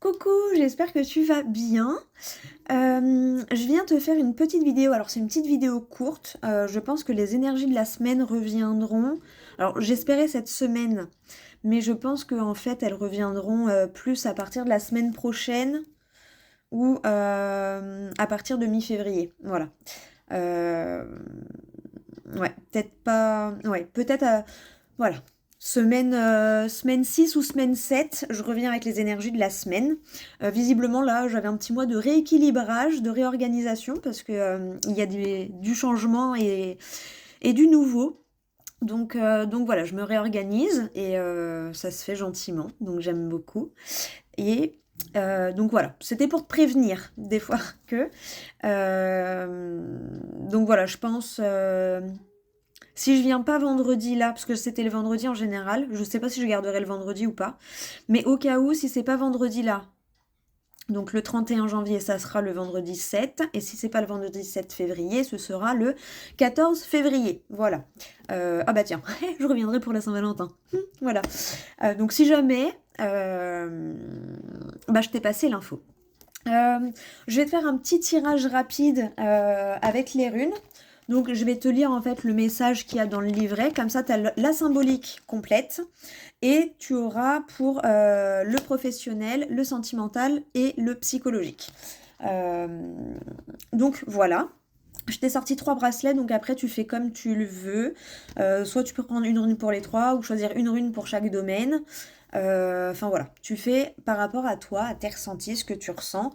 Coucou, j'espère que tu vas bien. Je viens te faire une petite vidéo. Alors c'est une petite vidéo courte. Je pense que les énergies de la semaine reviendront. Alors j'espérais cette semaine, mais je pense qu'en fait elles reviendront plus à partir de la semaine prochaine ou à partir de mi-février. Voilà. Euh, ouais, peut-être pas. Ouais, peut-être. Voilà. Semaine 6 ou semaine 7, je reviens avec les énergies de la semaine. Visiblement, là, j'avais un petit mois de rééquilibrage, de réorganisation, parce que il y a du changement et du nouveau. Donc voilà, je me réorganise et ça se fait gentiment, donc j'aime beaucoup. Et donc voilà, c'était pour te prévenir des fois que. Donc voilà, je pense. Si je viens pas vendredi là, parce que c'était le vendredi en général, je sais pas si je garderai le vendredi ou pas, mais au cas où, si c'est pas vendredi là, donc le 31 janvier, ça sera le vendredi 7, et si c'est pas le vendredi 7 février, ce sera le 14 février. Voilà. Ah bah tiens, je reviendrai pour la Saint-Valentin. Voilà. Donc si jamais, bah je t'ai passé l'info. Je vais te faire un petit tirage rapide avec les runes. Donc je vais te lire en fait le message qu'il y a dans le livret, comme ça tu as la symbolique complète et tu auras pour le professionnel, le sentimental et le psychologique. Euh, donc voilà. Je t'ai sorti 3 bracelets, donc après tu fais comme tu le veux. Soit tu peux prendre une rune pour les 3 ou choisir une rune pour chaque domaine. Enfin voilà, tu fais par rapport à toi, à tes ressentis, ce que tu ressens.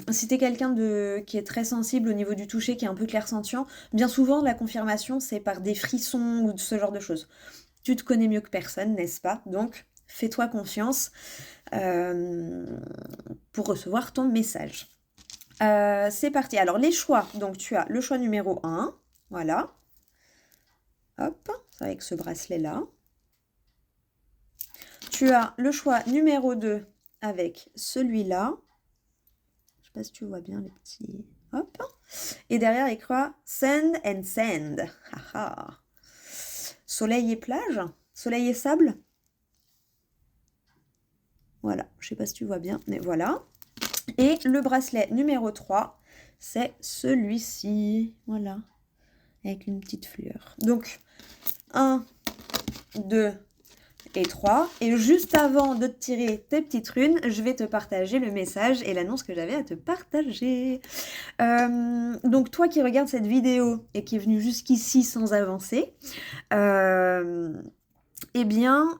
Si t'es quelqu'un qui est très sensible au niveau du toucher, qui est un peu clairsentient, bien souvent la confirmation c'est par des frissons ou ce genre de choses. Tu te connais mieux que personne, n'est-ce pas? Donc fais-toi confiance euh, pour recevoir ton message. C'est parti. Alors les choix, donc tu as le choix numéro 1, voilà. Hop, avec ce bracelet-là. Tu as le choix numéro 2 avec celui-là. Je sais pas si tu vois bien les petits... Hop. Et derrière, il croit Sand and Sand. Soleil et plage. Soleil et sable. Voilà, je sais pas si tu vois bien, mais voilà. Et le bracelet numéro 3, c'est celui-ci. Voilà. Avec une petite fleur. Donc, 1, 2, et 3. Et juste avant de te tirer tes petites runes, je vais te partager le message et l'annonce que j'avais à te partager. Donc toi qui regardes cette vidéo et qui est venu jusqu'ici sans avancer, eh bien,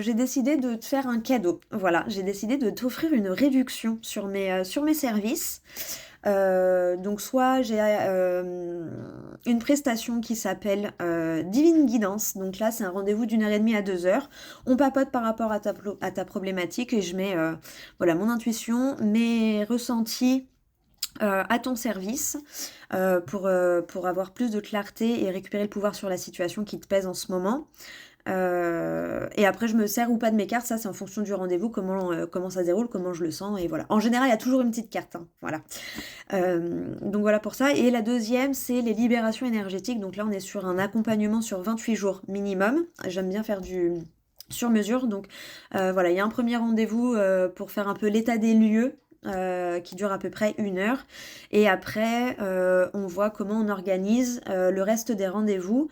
j'ai décidé de te faire un cadeau. Voilà, j'ai décidé de t'offrir une réduction sur mes services. Donc soit j'ai une prestation qui s'appelle Divine Guidance. Donc là c'est un rendez-vous d'1h30 à 2h. On papote par rapport à ta problématique et je mets voilà, mon intuition, mes ressentis à ton service pour avoir plus de clarté et récupérer le pouvoir sur la situation qui te pèse en ce moment. Et après je me sers ou pas de mes cartes, ça c'est en fonction du rendez-vous, comment ça se déroule, comment je le sens, et voilà. En général il y a toujours une petite carte, hein, voilà. Donc voilà pour ça. Et la deuxième c'est les libérations énergétiques, donc là on est sur un accompagnement sur 28 jours minimum. J'aime bien faire du sur mesure, donc voilà, il y a un premier rendez-vous pour faire un peu l'état des lieux. Qui dure à peu près 1 heure et après on voit comment on organise le reste des rendez-vous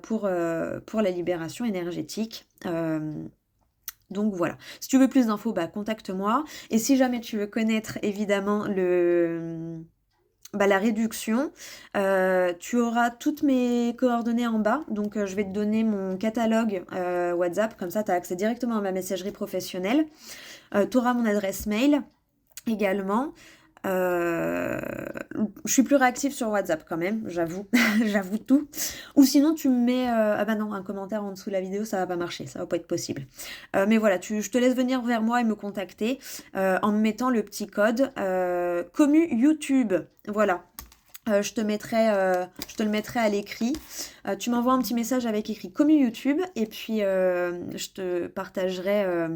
pour la libération énergétique. Donc voilà. Si tu veux plus d'infos, bah, contacte-moi. Et si jamais tu veux connaître évidemment la réduction, tu auras toutes mes coordonnées en bas. Donc je vais te donner mon catalogue WhatsApp, comme ça tu as accès directement à ma messagerie professionnelle. Tu auras mon adresse mail également. Je suis plus réactive sur WhatsApp quand même, j'avoue, j'avoue tout. Ou sinon tu me mets, ah bah non, un commentaire en dessous de la vidéo, ça va pas marcher, ça va pas être possible. Mais voilà, je te laisse venir vers moi et me contacter en me mettant le petit code commu YouTube. Voilà. Je te le mettrai à l'écrit. Tu m'envoies un petit message avec écrit commu YouTube et puis je te partagerai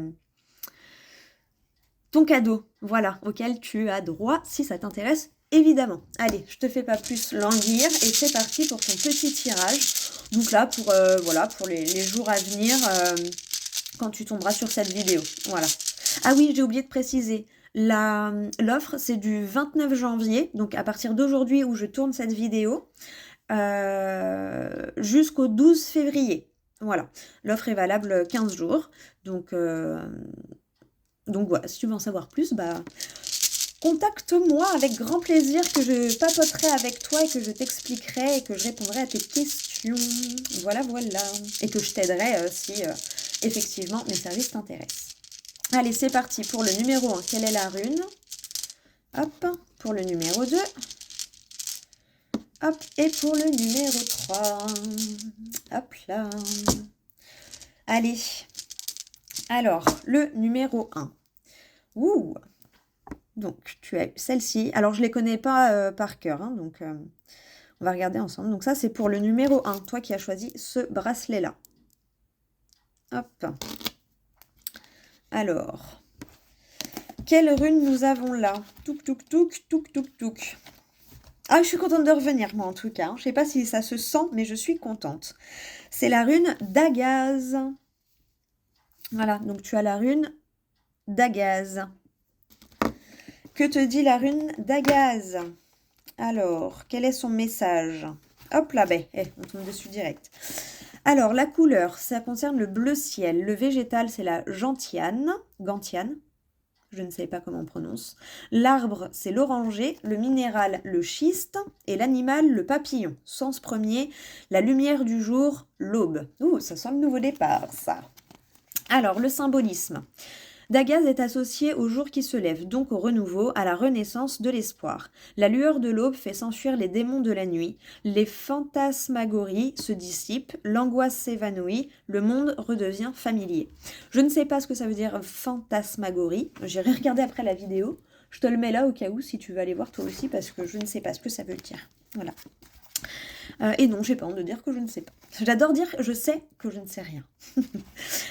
ton cadeau, voilà, auquel tu as droit si ça t'intéresse, évidemment. Allez, je te fais pas plus languir et c'est parti pour ton petit tirage. Donc là, pour les jours à venir, quand tu tomberas sur cette vidéo. Voilà. Ah oui, j'ai oublié de préciser. L'offre, c'est du 29 janvier, donc à partir d'aujourd'hui où je tourne cette vidéo, jusqu'au 12 février. Voilà, l'offre est valable 15 jours. Donc voilà, si tu veux en savoir plus, bah contacte-moi avec grand plaisir que je papoterai avec toi et que je t'expliquerai et que je répondrai à tes questions. Voilà, voilà. Et que je t'aiderai si effectivement mes services t'intéressent. Allez, c'est parti pour le numéro 1. Quelle est la rune? Hop, pour le numéro 2. Hop, et pour le numéro 3. Hop là. Allez. Alors, le numéro 1. Ouh. Donc, tu as celle-ci. Alors, je ne les connais pas par cœur, hein, donc on va regarder ensemble. Donc ça, c'est pour le numéro 1, toi qui as choisi ce bracelet-là. Hop. Alors, quelle rune nous avons là? Touk, touk, touk, touk, touk, touk. Ah, je suis contente de revenir, moi, en tout cas. Je ne sais pas si ça se sent, mais je suis contente. C'est la rune d'Agaz. Voilà, donc tu as la rune d'Agaz. Que te dit la rune d'Agaz? Alors, quel est son message? Hop là, on tombe dessus direct. Alors, la couleur, ça concerne le bleu ciel. Le végétal, c'est la gentiane. Je ne sais pas comment on prononce. L'arbre, c'est l'oranger. Le minéral, le schiste. Et l'animal, le papillon. Sens premier, la lumière du jour, l'aube. Ouh, ça sent le nouveau départ, ça. Alors, le symbolisme. Dagaz est associé au jour qui se lève, donc au renouveau, à la renaissance de l'espoir. La lueur de l'aube fait s'enfuir les démons de la nuit, les fantasmagories se dissipent, l'angoisse s'évanouit, le monde redevient familier. Je ne sais pas ce que ça veut dire fantasmagorie, j'irai regarder après la vidéo, je te le mets là au cas où si tu veux aller voir toi aussi parce que je ne sais pas ce que ça veut dire. Voilà. Et non, j'ai pas honte de dire que je ne sais pas. J'adore dire je sais que je ne sais rien.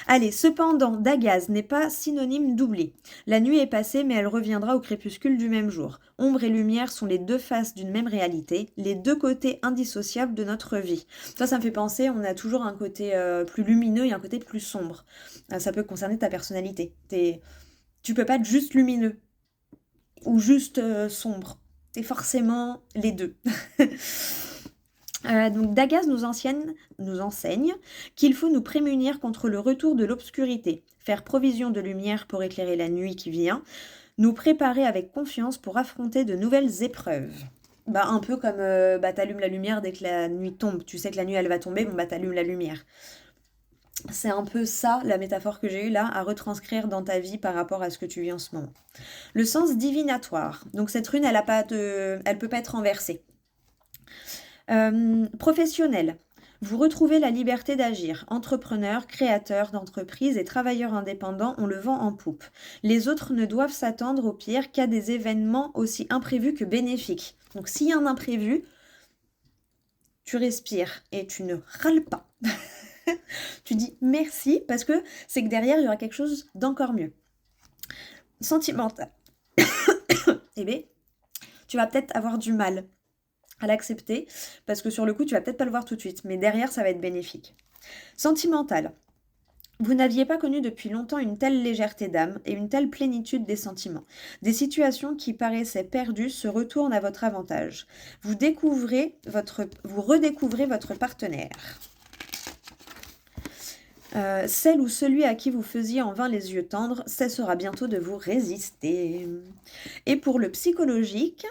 Allez, cependant, Dagaz n'est pas synonyme d'oubli. La nuit est passée, mais elle reviendra au crépuscule du même jour. Ombre et lumière sont les deux faces d'une même réalité, les deux côtés indissociables de notre vie. Ça me fait penser, on a toujours un côté plus lumineux et un côté plus sombre. Ça peut concerner ta personnalité. Tu peux pas être juste lumineux ou juste sombre. T'es forcément les deux. Donc Dagaz nous enseigne qu'il faut nous prémunir contre le retour de l'obscurité, faire provision de lumière pour éclairer la nuit qui vient, nous préparer avec confiance pour affronter de nouvelles épreuves. Un peu comme t'allumes la lumière dès que la nuit tombe. Tu sais que la nuit elle va tomber, t'allumes la lumière. C'est un peu ça la métaphore que j'ai eue là à retranscrire dans ta vie par rapport à ce que tu vis en ce moment. Le sens divinatoire. Donc cette rune elle peut pas être renversée. Professionnel. Vous retrouvez la liberté d'agir. Entrepreneur, créateur d'entreprise et travailleur indépendant ont le vent en poupe. Les autres ne doivent s'attendre au pire qu'à des événements aussi imprévus que bénéfiques. Donc s'il y a un imprévu, tu respires et tu ne râles pas. Tu dis merci parce que c'est que derrière, il y aura quelque chose d'encore mieux. Sentimental. Eh bien, tu vas peut-être avoir du mal à l'accepter, parce que sur le coup, tu vas peut-être pas le voir tout de suite, mais derrière, ça va être bénéfique. Sentimental. Vous n'aviez pas connu depuis longtemps une telle légèreté d'âme et une telle plénitude des sentiments. Des situations qui paraissaient perdues se retournent à votre avantage. Vous redécouvrez votre partenaire. Celle ou celui à qui vous faisiez en vain les yeux tendres cessera bientôt de vous résister. Et pour le psychologique,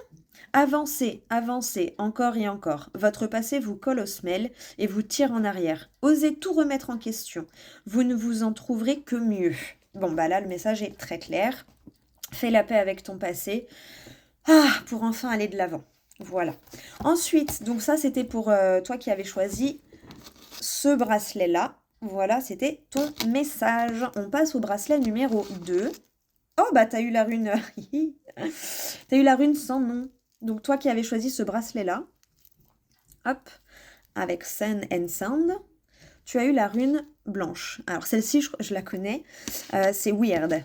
avancez, avancez, encore et encore. Votre passé vous colle aux semelles et vous tire en arrière. Osez tout remettre en question. Vous ne vous en trouverez que mieux. Là, le message est très clair. Fais la paix avec ton passé. Pour enfin aller de l'avant. Voilà. Ensuite, donc ça, c'était pour toi qui avais choisi ce bracelet-là. Voilà, c'était ton message. On passe au bracelet numéro 2. Oh, t'as eu la rune... T'as eu la rune sans nom. Donc, toi qui avais choisi ce bracelet-là, hop, avec Sun and Sound, tu as eu la rune blanche. Alors, celle-ci, je la connais, c'est Weird.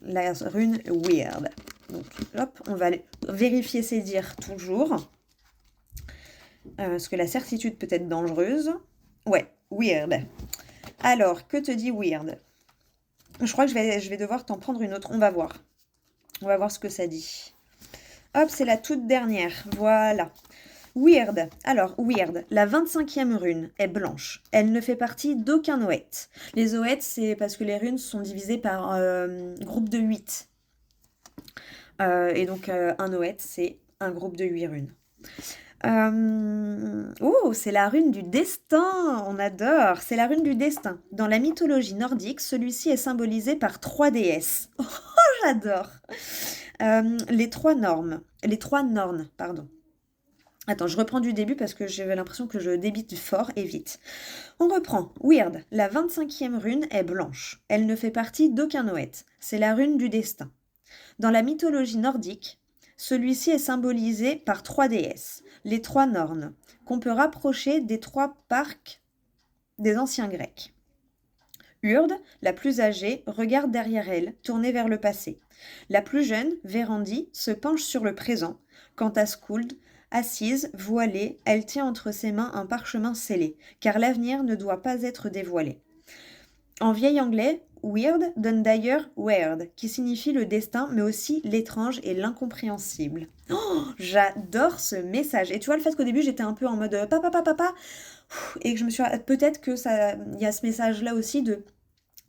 La rune Weird. Donc, hop, on va vérifier ses dires toujours. Parce que la certitude peut être dangereuse. Ouais, Weird. Alors, que te dit Weird? Je crois que je vais devoir t'en prendre une autre. On va voir. On va voir ce que ça dit. Hop, c'est la toute dernière. Voilà. Weird. Alors, Weird. La 25e rune est blanche. Elle ne fait partie d'aucun Oeth. Les Oeth, c'est parce que les runes sont divisées par groupe de 8. Et donc, un Oeth, c'est un groupe de 8 runes. Oh, c'est la rune du destin, on adore. C'est la rune du destin. Dans la mythologie nordique, celui-ci est symbolisé par 3 déesses. Oh, j'adore. Les trois nornes, pardon. Attends, je reprends du début parce que j'avais l'impression que je débite fort et vite. On reprend. Weird. La 25e rune est blanche. Elle ne fait partie d'aucun Oeth. C'est la rune du destin. Dans la mythologie nordique, celui-ci est symbolisé par 3 déesses, les 3 Nornes, qu'on peut rapprocher des 3 parcs des anciens Grecs. Urd, la plus âgée, regarde derrière elle, tournée vers le passé. La plus jeune, Vérandie, se penche sur le présent. Quant à Skuld, assise, voilée, elle tient entre ses mains un parchemin scellé, car l'avenir ne doit pas être dévoilé. En vieil anglais, weird donne d'ailleurs weird, qui signifie le destin, mais aussi l'étrange et l'incompréhensible. Oh, j'adore ce message. Et tu vois, le fait qu'au début, j'étais un peu en mode papa, et que je me suis... Peut-être que ça... Il y a ce message-là aussi de...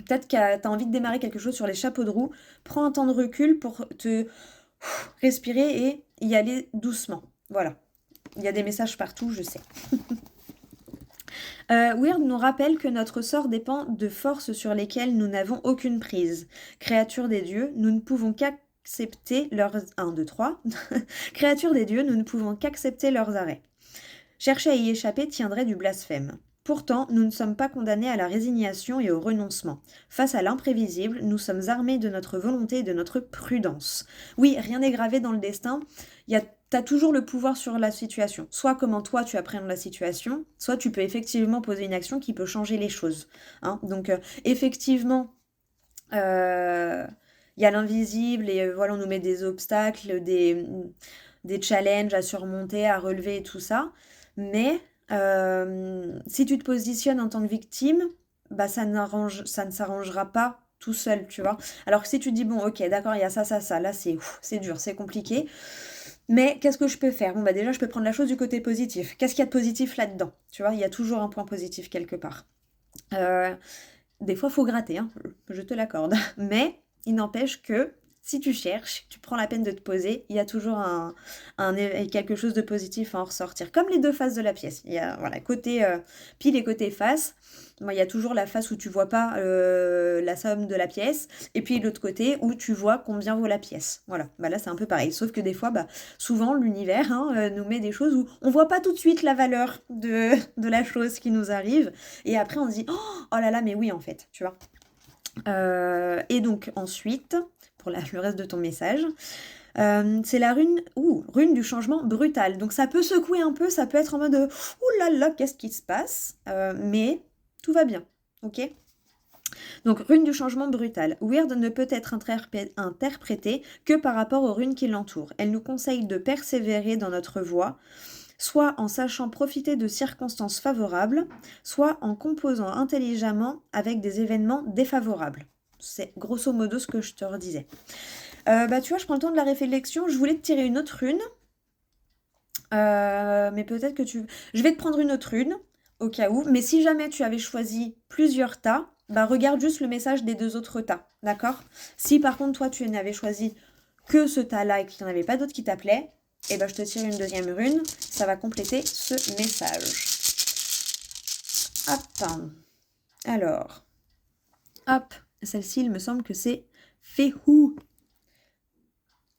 Peut-être que tu as envie de démarrer quelque chose sur les chapeaux de roue. Prends un temps de recul pour te respirer et y aller doucement. Voilà. Il y a des messages partout, je sais. Weird nous rappelle que notre sort dépend de forces sur lesquelles nous n'avons aucune prise. Créatures des dieux, nous ne pouvons qu'accepter leurs... 1, 2, 3. Créatures des dieux, nous ne pouvons qu'accepter leurs arrêts. Chercher à y échapper tiendrait du blasphème. Pourtant, nous ne sommes pas condamnés à la résignation et au renoncement. Face à l'imprévisible, nous sommes armés de notre volonté et de notre prudence. Oui, rien n'est gravé dans le destin. T'as toujours le pouvoir sur la situation. Soit comment toi tu appréhendes la situation, soit tu peux effectivement poser une action qui peut changer les choses. Hein. Donc effectivement, il y a l'invisible et voilà, on nous met des obstacles, des challenges à surmonter, à relever et tout ça. Mais si tu te positionnes en tant que victime, bah ça ne s'arrangera pas tout seul, tu vois. Alors que si tu te dis, bon, ok, d'accord, il y a ça, là, c'est dur, c'est compliqué. Mais qu'est-ce que je peux faire? Bon, bah déjà, je peux prendre la chose du côté positif. Qu'est-ce qu'il y a de positif là-dedans? Tu vois, il y a toujours un point positif quelque part. Des fois, il faut gratter, hein, je te l'accorde. Mais il n'empêche que si tu cherches, tu prends la peine de te poser, il y a toujours quelque chose de positif à en ressortir. Comme les deux faces de la pièce. Il y a voilà, côté pile et côté face. Moi, il y a toujours la face où tu vois pas la somme de la pièce, et puis l'autre côté où tu vois combien vaut la pièce. Voilà, bah là c'est un peu pareil. Sauf que des fois, bah, souvent l'univers nous met des choses où on voit pas tout de suite la valeur de la chose qui nous arrive, et après on se dit oh là là, mais oui en fait, tu vois. Et donc ensuite, pour le reste de ton message, c'est la rune du changement brutal. Donc ça peut secouer un peu, ça peut être en mode ouh là là, qu'est-ce qui se passe? Mais tout va bien, ok? Donc rune du changement brutal. Weird ne peut être interprétée que par rapport aux runes qui l'entourent. Elle nous conseille de persévérer dans notre voie, soit en sachant profiter de circonstances favorables, soit en composant intelligemment avec des événements défavorables. C'est grosso modo ce que je te redisais. Bah tu vois, je prends le temps de la réflexion. Je voulais te tirer une autre rune. Mais peut-être que tu... Je vais te prendre une autre rune, au cas où. Mais si jamais tu avais choisi plusieurs tas, bah regarde juste le message des 2 autres tas, d'accord? Si par contre, toi, tu n'avais choisi que ce tas-là et qu'il n'y en avait pas d'autres qui t'appelaient, et ben je te tire une deuxième rune. Ça va compléter ce message. Hop. Alors. Hop. Celle-ci, il me semble que c'est Féhou.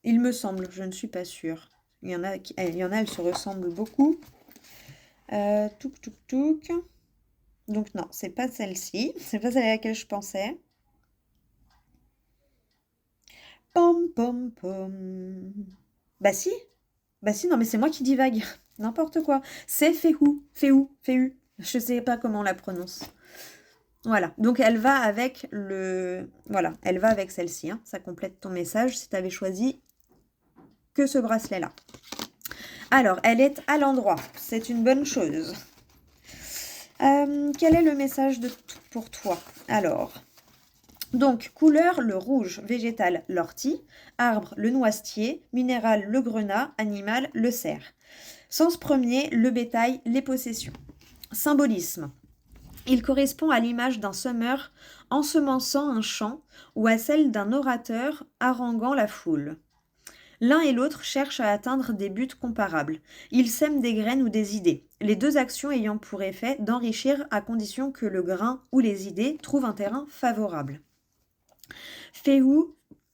Il me semble, je ne suis pas sûre. Il y en a, elles se ressemblent beaucoup. Touk. Donc non, c'est pas celle-ci. C'est pas celle à laquelle je pensais. Pom. Bah si, non mais c'est moi qui divague. N'importe quoi. C'est Féhou. Je sais pas comment on la prononce. Voilà, donc elle va avec elle va avec celle-ci. Hein. Ça complète ton message si tu avais choisi que ce bracelet-là. Alors, elle est à l'endroit. C'est une bonne chose. Quel est le message pour toi? Alors, Donc, couleur, le rouge, végétal, l'ortie, arbre, le noisetier, minéral, le grenat, animal, le cerf. Sens premier, le bétail, les possessions. Symbolisme. Il correspond à l'image d'un semeur ensemençant un champ ou à celle d'un orateur haranguant la foule. L'un et l'autre cherchent à atteindre des buts comparables. Ils sèment des graines ou des idées, les deux actions ayant pour effet d'enrichir à condition que le grain ou les idées trouvent un terrain favorable. Fehu,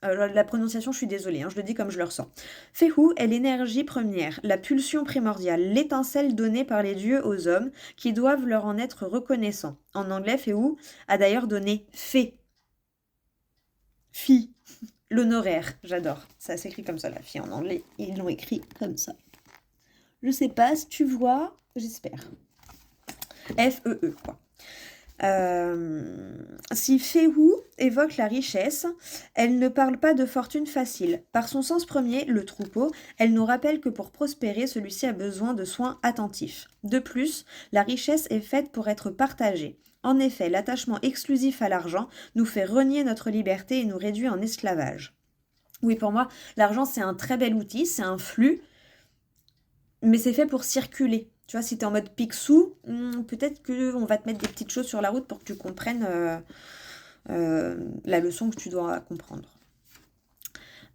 la prononciation, je suis désolée, je le dis comme je le ressens. Fehu est l'énergie première, la pulsion primordiale, l'étincelle donnée par les dieux aux hommes qui doivent leur en être reconnaissants. En anglais, Fehu a d'ailleurs donné fée. Fille. L'honoraire, j'adore. Ça s'écrit comme ça, la fille en anglais. Ils l'ont écrit comme ça. Je sais pas si tu vois, j'espère. F-E-E, quoi. Si Fehu évoque la richesse, elle ne parle pas de fortune facile. Par son sens premier, le troupeau, elle nous rappelle que pour prospérer, celui-ci a besoin de soins attentifs. De plus, la richesse est faite pour être partagée. En effet, l'attachement exclusif à l'argent nous fait renier notre liberté et nous réduit en esclavage. Oui, pour moi, l'argent, c'est un très bel outil, c'est un flux, mais c'est fait pour circuler. Tu vois, si tu es en mode pique-sous, peut-être qu'on va te mettre des petites choses sur la route pour que tu comprennes la leçon que tu dois comprendre.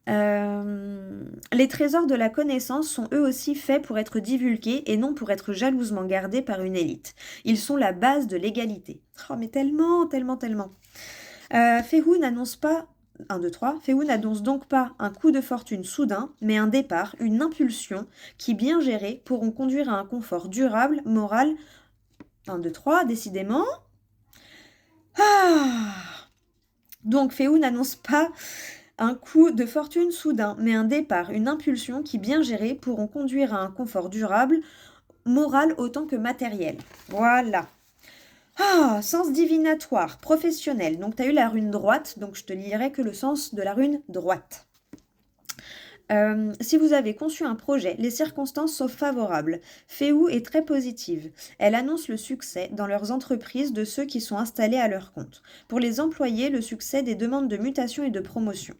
Les trésors de la connaissance sont eux aussi faits pour être divulgués et non pour être jalousement gardés par une élite. Ils sont la base de l'égalité. Oh, mais tellement, tellement, tellement. Fehu n'annonce pas 1, 2, 3. Fehu n'annonce donc pas un coup de fortune soudain, mais un départ, une impulsion qui, bien gérée, pourront conduire à un confort durable, moral. 1, 2, 3, décidément. Donc Fehu n'annonce pas un coup de fortune soudain, mais un départ, une impulsion qui, bien gérée, pourront conduire à un confort durable, moral autant que matériel. Voilà. Sens divinatoire, professionnel. Donc, tu as eu la rune droite, donc je te lirai que le sens de la rune droite. Si vous avez conçu un projet, les circonstances sont favorables. Fehu est très positive. Elle annonce le succès dans leurs entreprises de ceux qui sont installés à leur compte. Pour les employés, le succès des demandes de mutation et de promotion.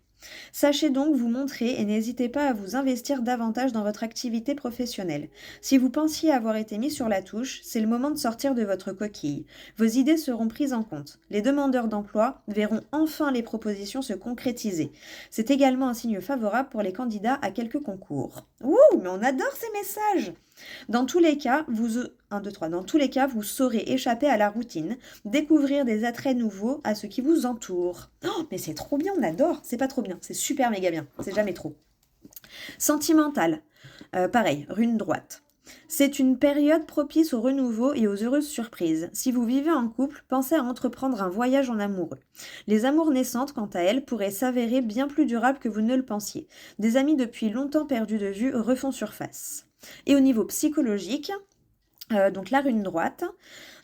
Sachez donc vous montrer et n'hésitez pas à vous investir davantage dans votre activité professionnelle. Si vous pensiez avoir été mis sur la touche, c'est le moment de sortir de votre coquille. Vos idées seront prises en compte. Les demandeurs d'emploi verront enfin les propositions se concrétiser. C'est également un signe favorable pour les candidats à quelques concours. Ouh, mais on adore ces messages! Dans tous les cas, vous saurez échapper à la routine, découvrir des attraits nouveaux à ce qui vous entoure. Oh, mais c'est trop bien, on adore. C'est pas trop bien, c'est super méga bien. C'est jamais trop. Sentimental. Pareil, rune droite. C'est une période propice au renouveau et aux heureuses surprises. Si vous vivez en couple, pensez à entreprendre un voyage en amoureux. Les amours naissantes, quant à elles, pourraient s'avérer bien plus durables que vous ne le pensiez. Des amis depuis longtemps perdus de vue refont surface. Et au niveau psychologique, donc la rune droite,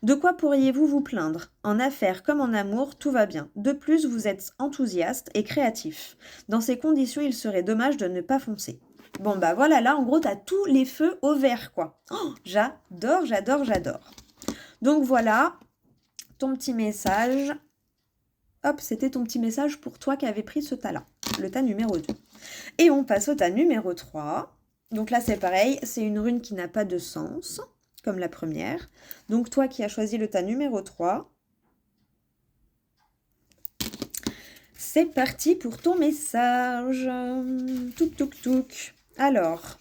de quoi pourriez-vous vous plaindre? En affaires comme en amour, tout va bien. De plus, vous êtes enthousiaste et créatif. Dans ces conditions, il serait dommage de ne pas foncer. Bon bah voilà, là en gros t'as tous les feux au vert quoi. Oh, j'adore, j'adore, j'adore. Donc voilà, ton petit message. Hop, c'était ton petit message pour toi qui avais pris ce tas-là, le tas numéro 2. Et on passe au tas numéro 3. Donc là c'est pareil, c'est une rune qui n'a pas de sens, comme la première. Donc toi qui as choisi le tas numéro 3, c'est parti pour ton message. Touk touk touk. Alors,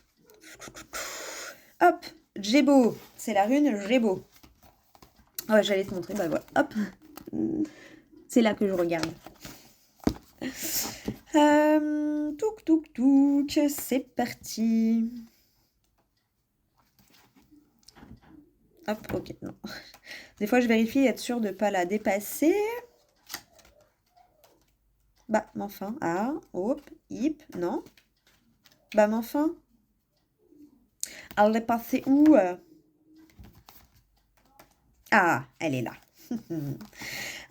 hop, Jébo, c'est la rune Jébo. Oh, j'allais te montrer, bah voilà, hop. C'est là que je regarde. Touk touk touk, c'est parti. Hop, ok, non. Des fois, je vérifie, être sûre de ne pas la dépasser. Bah, mais enfin, hop, hip, non. Bah, mais enfin. Elle est passée où? Ah, elle est là.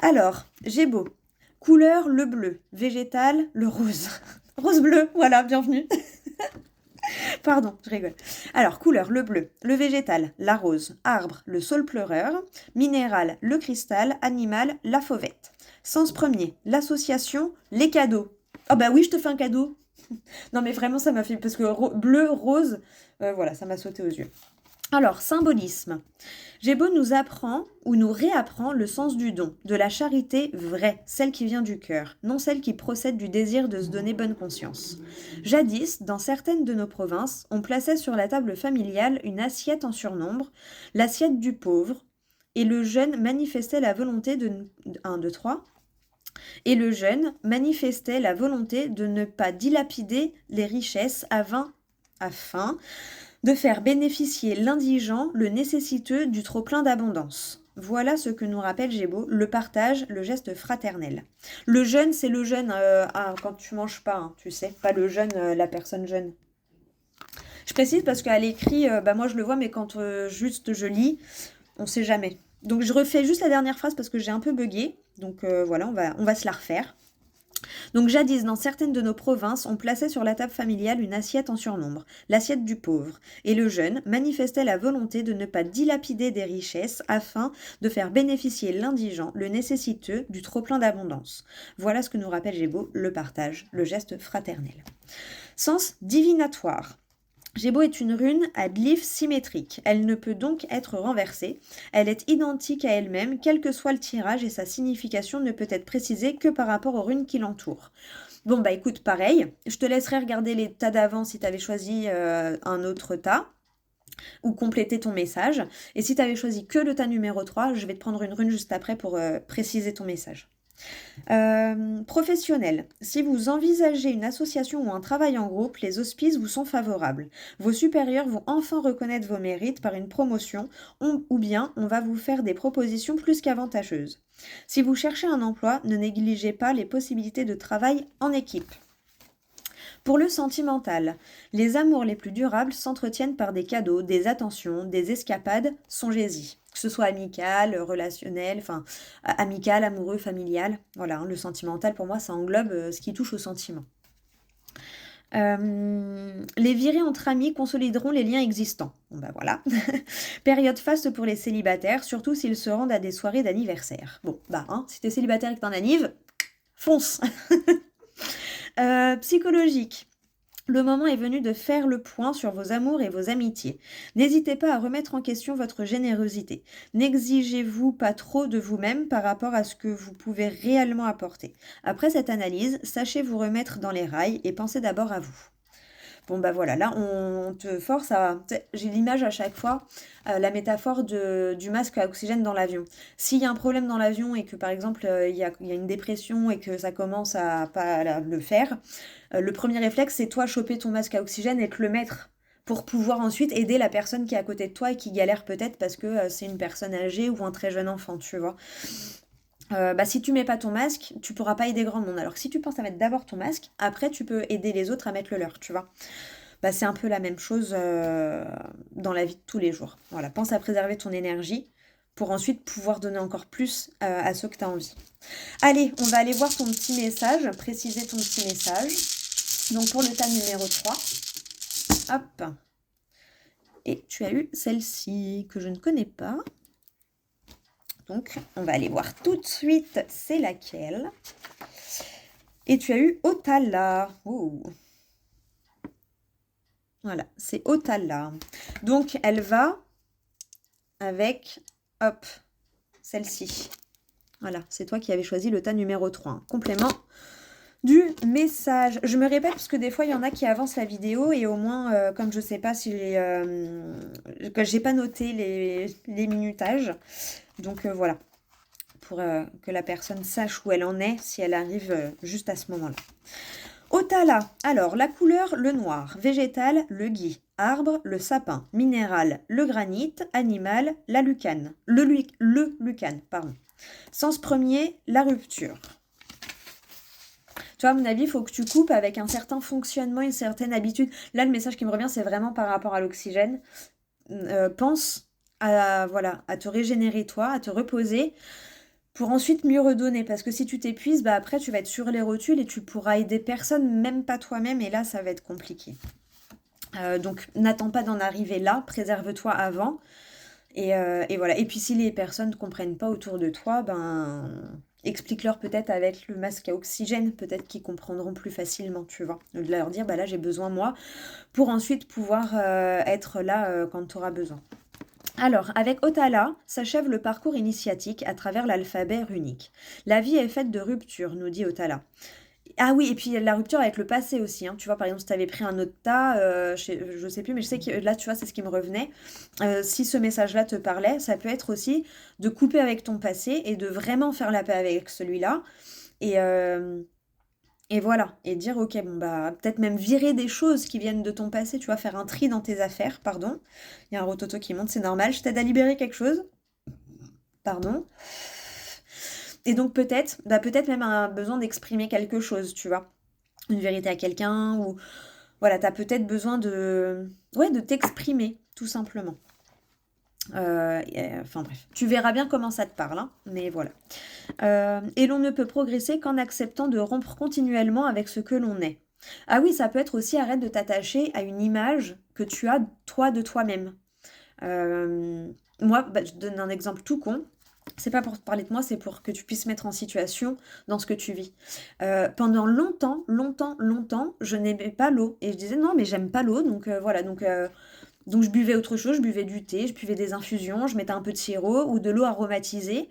Alors, Gébo. Couleur, le bleu. Végétal, le rose. Rose-bleu, voilà, bienvenue. Pardon, je rigole. Alors, couleur, le bleu. Le végétal, la rose. Arbre, le saule pleureur. Minéral, le cristal. Animal, la fauvette. Sens premier, l'association, les cadeaux. Oh bah oui, je te fais un cadeau. Non mais vraiment, ça m'a fait... Parce que bleu, rose, voilà, ça m'a sauté aux yeux. Alors, symbolisme. Gébo nous apprend ou nous réapprend le sens du don, de la charité vraie, celle qui vient du cœur, non celle qui procède du désir de se donner bonne conscience. Jadis, dans certaines de nos provinces, on plaçait sur la table familiale une assiette en surnombre, l'assiette du pauvre, et le jeune manifestait la volonté de... 1, 2, 3. Et le jeune manifestait la volonté de ne pas dilapider les richesses afin de faire bénéficier l'indigent, le nécessiteux du trop-plein d'abondance. Voilà ce que nous rappelle Gébo, le partage, le geste fraternel. Le jeûne, c'est le jeûne quand tu manges pas, hein, tu sais, pas le jeûne, la personne jeûne. Je précise parce qu'à l'écrit, moi je le vois, mais quand juste je lis, on sait jamais. Donc je refais juste la dernière phrase parce que j'ai un peu bugué. Donc voilà, on va se la refaire. Donc jadis, dans certaines de nos provinces, on plaçait sur la table familiale une assiette en surnombre, l'assiette du pauvre, et le jeune manifestait la volonté de ne pas dilapider des richesses afin de faire bénéficier l'indigent, le nécessiteux, du trop-plein d'abondance. Voilà ce que nous rappelle Gébo, le partage, le geste fraternel. Sens divinatoire. Gébo est une rune à glyphe symétrique. Elle ne peut donc être renversée. Elle est identique à elle-même, quel que soit le tirage, et sa signification ne peut être précisée que par rapport aux runes qui l'entourent. Bon bah écoute, pareil, je te laisserai regarder les tas d'avant si tu avais choisi un autre tas, ou compléter ton message. Et si tu avais choisi que le tas numéro 3, je vais te prendre une rune juste après pour préciser ton message. Professionnel. Si vous envisagez une association ou un travail en groupe, les auspices vous sont favorables. Vos supérieurs vont enfin reconnaître vos mérites par une promotion ou bien on va vous faire des propositions plus qu'avantageuses. Si vous cherchez un emploi, ne négligez pas les possibilités de travail en équipe. Pour le sentimental, les amours les plus durables s'entretiennent par des cadeaux, des attentions, des escapades, songez-y. Que ce soit amical, relationnel, amical, amoureux, familial. Voilà, le sentimental pour moi ça englobe ce qui touche au sentiment. Les virées entre amis consolideront les liens existants. Bon bah voilà. Période faste pour les célibataires, surtout s'ils se rendent à des soirées d'anniversaire. Bon bah si t'es célibataire et que t'es en anniv, fonce. Psychologique. Le moment est venu de faire le point sur vos amours et vos amitiés. N'hésitez pas à remettre en question votre générosité. N'exigez-vous pas trop de vous-même par rapport à ce que vous pouvez réellement apporter. Après cette analyse, sachez vous remettre dans les rails et pensez d'abord à vous. Bon bah voilà, là on te force à... J'ai l'image à chaque fois, la métaphore du masque à oxygène dans l'avion. S'il y a un problème dans l'avion et que par exemple il y a une dépression et que ça commence à pas le faire, le premier réflexe c'est toi choper ton masque à oxygène et te le mettre pour pouvoir ensuite aider la personne qui est à côté de toi et qui galère peut-être parce que c'est une personne âgée ou un très jeune enfant, tu vois. Si tu mets pas ton masque, tu pourras pas aider grand monde. Alors que si tu penses à mettre d'abord ton masque, après tu peux aider les autres à mettre le leur, tu vois. C'est un peu la même chose dans la vie de tous les jours. Voilà, pense à préserver ton énergie pour ensuite pouvoir donner encore plus à ceux que tu as envie. Allez, on va aller voir ton petit message, préciser ton petit message. Donc pour le tas numéro 3, hop. Et tu as eu celle-ci que je ne connais pas. Donc, on va aller voir tout de suite c'est laquelle. Et tu as eu Otala. Oh. Voilà, c'est Otala. Donc, elle va avec, hop, celle-ci. Voilà, c'est toi qui avais choisi le tas numéro 3. Hein. Complément du message. Je me répète parce que des fois, il y en a qui avancent la vidéo et au moins, comme je sais pas si que j'ai pas noté les minutages. Donc voilà, pour que la personne sache où elle en est si elle arrive juste à ce moment-là. Otala, alors la couleur, le noir, végétal, le gui, arbre, le sapin, minéral, le granit, animal, la lucane, le lucane, pardon. Sens premier, la rupture. Tu vois, à mon avis, il faut que tu coupes avec un certain fonctionnement, une certaine habitude. Là, le message qui me revient, c'est vraiment par rapport à l'oxygène. Pense à te régénérer toi, à te reposer pour ensuite mieux redonner. Parce que si tu t'épuises, après, tu vas être sur les rotules et tu pourras aider personne, même pas toi-même. Et là, ça va être compliqué. Donc, n'attends pas d'en arriver là. Préserve-toi avant. Et voilà. Et puis, si les personnes ne comprennent pas autour de toi, Explique-leur peut-être avec le masque à oxygène, peut-être qu'ils comprendront plus facilement, tu vois. De leur dire, bah là j'ai besoin moi, pour ensuite pouvoir être là quand tu auras besoin. Alors, avec Otala, s'achève le parcours initiatique à travers l'alphabet runique. La vie est faite de ruptures, nous dit Otala. Ah oui, et puis la rupture avec le passé aussi, hein. Tu vois, par exemple, si tu avais pris un autre tas, je sais plus, mais je sais que là, tu vois, c'est ce qui me revenait. Si ce message-là te parlait, ça peut être aussi de couper avec ton passé et de vraiment faire la paix avec celui-là. Et, euh, et voilà, et dire, ok, bon, bah, peut-être même virer des choses qui viennent de ton passé, tu vois, faire un tri dans tes affaires, pardon. Il y a un rototo qui monte, c'est normal, je t'aide à libérer quelque chose, pardon. Et donc peut-être, bah, peut-être même un besoin d'exprimer quelque chose, tu vois. Une vérité à quelqu'un, ou voilà, t'as peut-être besoin de, ouais, de t'exprimer, tout simplement. Enfin bref, tu verras bien comment ça te parle, hein, mais voilà. Et l'on ne peut progresser qu'en acceptant de rompre continuellement avec ce que l'on est. Ah oui, ça peut être aussi arrête de t'attacher à une image que tu as toi de toi-même. Euh, Moi, bah, je te donne un exemple tout con. C'est pas pour te parler de moi, c'est pour que tu puisses mettre en situation dans ce que tu vis. Pendant longtemps, je n'aimais pas l'eau. Et je disais non, mais j'aime pas l'eau, donc voilà. Donc je buvais autre chose, je buvais du thé, je buvais des infusions, je mettais un peu de sirop ou de l'eau aromatisée,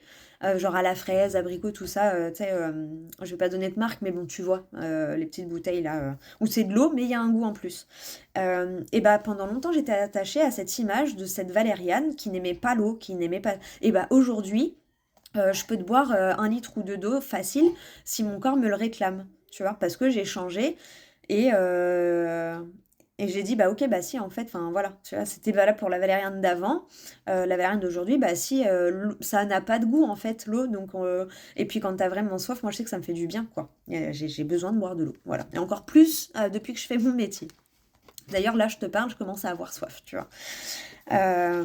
genre à la fraise, abricot, tout ça. Tu sais, je vais pas donner de marque, mais bon, tu vois, les petites bouteilles là, où c'est de l'eau, mais il y a un goût en plus. Et bah pendant longtemps, j'étais attachée à cette image de cette Valériane qui n'aimait pas l'eau, qui n'aimait pas. Et bah aujourd'hui, je peux te boire 1 litre ou 2 d'eau facile si mon corps me le réclame, tu vois, parce que j'ai changé et, euh, et j'ai dit, bah ok, bah si, en fait, enfin voilà, tu vois, c'était valable pour la valériane d'avant, la valériane d'aujourd'hui, bah si, ça n'a pas de goût en fait, l'eau, donc, et puis quand t'as vraiment soif, moi je sais que ça me fait du bien, quoi. J'ai besoin de boire de l'eau, voilà. Et encore plus depuis que je fais mon métier. D'ailleurs, là, je te parle, je commence à avoir soif, tu vois. Euh,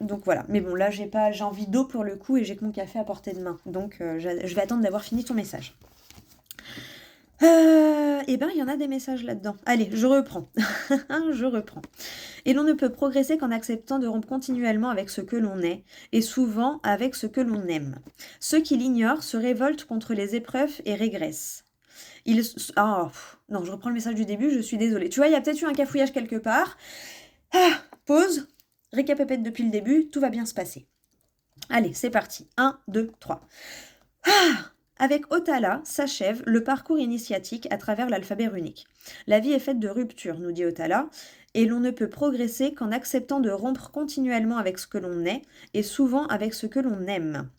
donc voilà. Mais bon, là, j'ai envie d'eau pour le coup et j'ai que mon café à portée de main. Donc, je vais attendre d'avoir fini ton message. Eh ben, il y en a des messages là-dedans. Allez, je reprends. Je reprends. Et l'on ne peut progresser qu'en acceptant de rompre continuellement avec ce que l'on est, et souvent avec ce que l'on aime. Ceux qui l'ignorent se révoltent contre les épreuves et régressent. Ah, non, je reprends le message du début, je suis désolée. Tu vois, il y a peut-être eu un cafouillage quelque part. Ah, pause, récapépète depuis le début, tout va bien se passer. Allez, c'est parti. 1, 2, 3. Avec Otala s'achève le parcours initiatique à travers l'alphabet runique. La vie est faite de ruptures, nous dit Otala, et l'on ne peut progresser qu'en acceptant de rompre continuellement avec ce que l'on est, et souvent avec ce que l'on aime.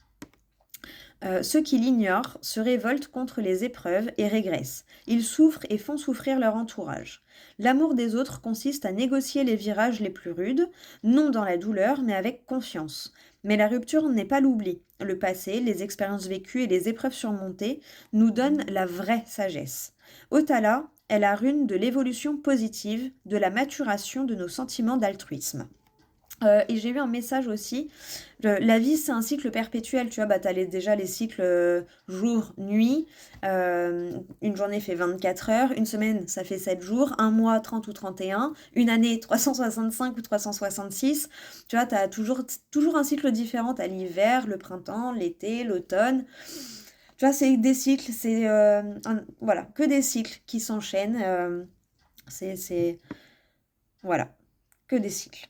Ceux qui l'ignorent se révoltent contre les épreuves et régressent. Ils souffrent et font souffrir leur entourage. L'amour des autres consiste à négocier les virages les plus rudes, non dans la douleur, mais avec confiance. Mais la rupture n'est pas l'oubli. Le passé, les expériences vécues et les épreuves surmontées nous donnent la vraie sagesse. Otala est la rune de l'évolution positive, de la maturation de nos sentiments d'altruisme. Et j'ai eu un message aussi. La vie, c'est un cycle perpétuel. Tu vois, bah, tu as déjà les cycles jour-nuit. Une journée fait 24 heures. Une semaine, ça fait 7 jours. Un mois, 30 ou 31. Une année, 365 ou 366. Tu vois, tu as toujours un cycle différent. Tu as l'hiver, le printemps, l'été, l'automne. Tu vois, c'est des cycles. C'est voilà, que des cycles qui s'enchaînent. C'est. Voilà, que des cycles.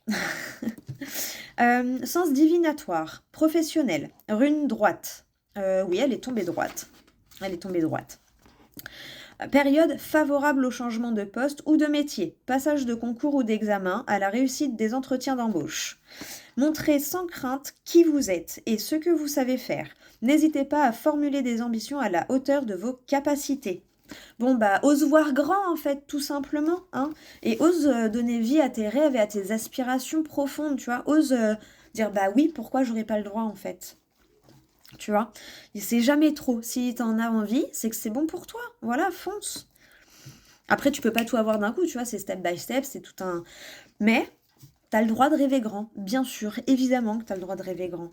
Sens divinatoire, professionnel, rune droite. Oui, elle est tombée droite. Elle est tombée droite. Période favorable au changement de poste ou de métier, passage de concours ou d'examen, à la réussite des entretiens d'embauche. Montrez sans crainte qui vous êtes et ce que vous savez faire. N'hésitez pas à formuler des ambitions à la hauteur de vos capacités. Bon, bah, ose voir grand, en fait, tout simplement, hein, et ose donner vie à tes rêves et à tes aspirations profondes, tu vois. Ose dire, bah oui, pourquoi j'aurais pas le droit, en fait, tu vois. Et c'est jamais trop. Si t'en as envie, c'est que c'est bon pour toi. Voilà, fonce. Après, tu peux pas tout avoir d'un coup, tu vois, c'est step by step, c'est tout un... Mais t'as le droit de rêver grand, bien sûr, évidemment que t'as le droit de rêver grand.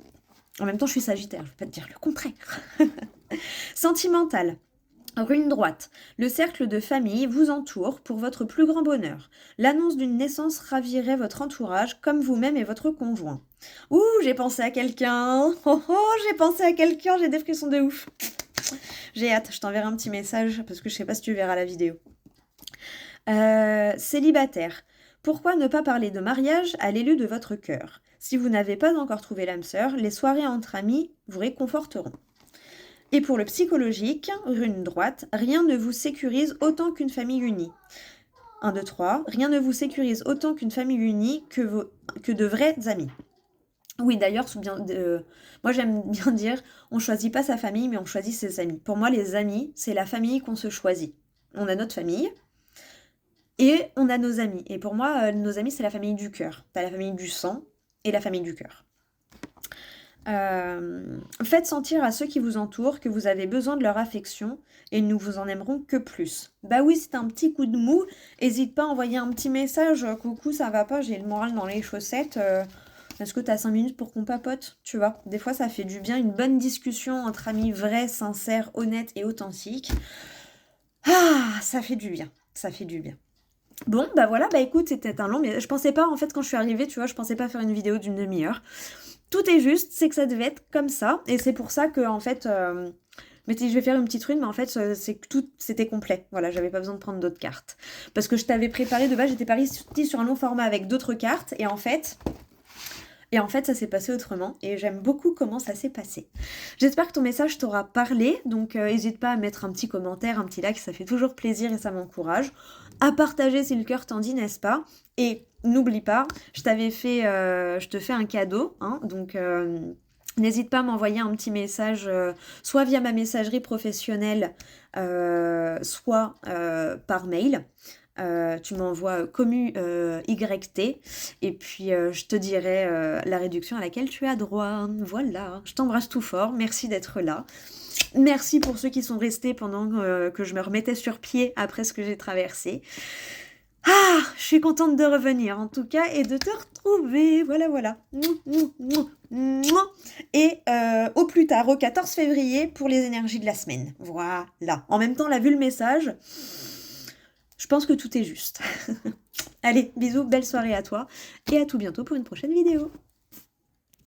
En même temps, je suis Sagittaire, je vais pas te dire le contraire. Sentimental. Rune droite. Le cercle de famille vous entoure pour votre plus grand bonheur. L'annonce d'une naissance ravirait votre entourage comme vous-même et votre conjoint. Ouh, j'ai pensé à quelqu'un. Oh oh, j'ai pensé à quelqu'un, j'ai des frissons de ouf. J'ai hâte, je t'enverrai un petit message parce que je sais pas si tu verras la vidéo. Célibataire. Pourquoi ne pas parler de mariage à l'élu de votre cœur? Si vous n'avez pas encore trouvé l'âme sœur, les soirées entre amis vous réconforteront. Et pour le psychologique, rune droite, rien ne vous sécurise autant qu'une famille unie. 1, 2, 3. Rien ne vous sécurise autant qu'une famille unie que de vrais amis. Oui, d'ailleurs, moi j'aime bien dire, on choisit pas sa famille, mais on choisit ses amis. Pour moi, les amis, c'est la famille qu'on se choisit. On a notre famille et on a nos amis. Et pour moi, nos amis, c'est la famille du cœur. T'as la famille du sang et la famille du cœur. Faites sentir à ceux qui vous entourent que vous avez besoin de leur affection et nous vous en aimerons que plus. Bah oui, c'est un petit coup de mou. Hésite pas à envoyer un petit message. Coucou, ça va pas, j'ai le moral dans les chaussettes. Est-ce que t'as 5 minutes pour qu'on papote? Tu vois, des fois ça fait du bien, une bonne discussion entre amis vrais, sincères, honnêtes et authentiques. Ah, ça fait du bien, ça fait du bien. Bon, bah voilà, bah écoute, c'était un long, mais je pensais pas, en fait, quand je suis arrivée, tu vois, je pensais pas faire une vidéo d'une demi-heure. Tout est juste, c'est que ça devait être comme ça, et c'est pour ça que, en fait, mais je vais faire une petite rune, mais en fait, c'est que tout, c'était complet. Voilà, j'avais pas besoin de prendre d'autres cartes. Parce que je t'avais préparé, de base, j'étais partie sur un long format avec d'autres cartes, et en fait, ça s'est passé autrement, et j'aime beaucoup comment ça s'est passé. J'espère que ton message t'aura parlé, donc n'hésite pas à mettre un petit commentaire, un petit like, ça fait toujours plaisir et ça m'encourage. À partager si le cœur t'en dit, n'est-ce pas? Et n'oublie pas, je te fais un cadeau, hein, donc n'hésite pas à m'envoyer un petit message, soit via ma messagerie professionnelle, soit par mail. Tu m'envoies commu YT et puis je te dirai la réduction à laquelle tu as droit. Voilà, je t'embrasse tout fort, merci d'être là. Merci pour ceux qui sont restés pendant que je me remettais sur pied après ce que j'ai traversé. Ah, je suis contente de revenir en tout cas et de te retrouver. Voilà, voilà. Et au plus tard, au 14 février pour les énergies de la semaine. Voilà. En même temps, là, vu le message, je pense que tout est juste. Allez, bisous, belle soirée à toi et à tout bientôt pour une prochaine vidéo.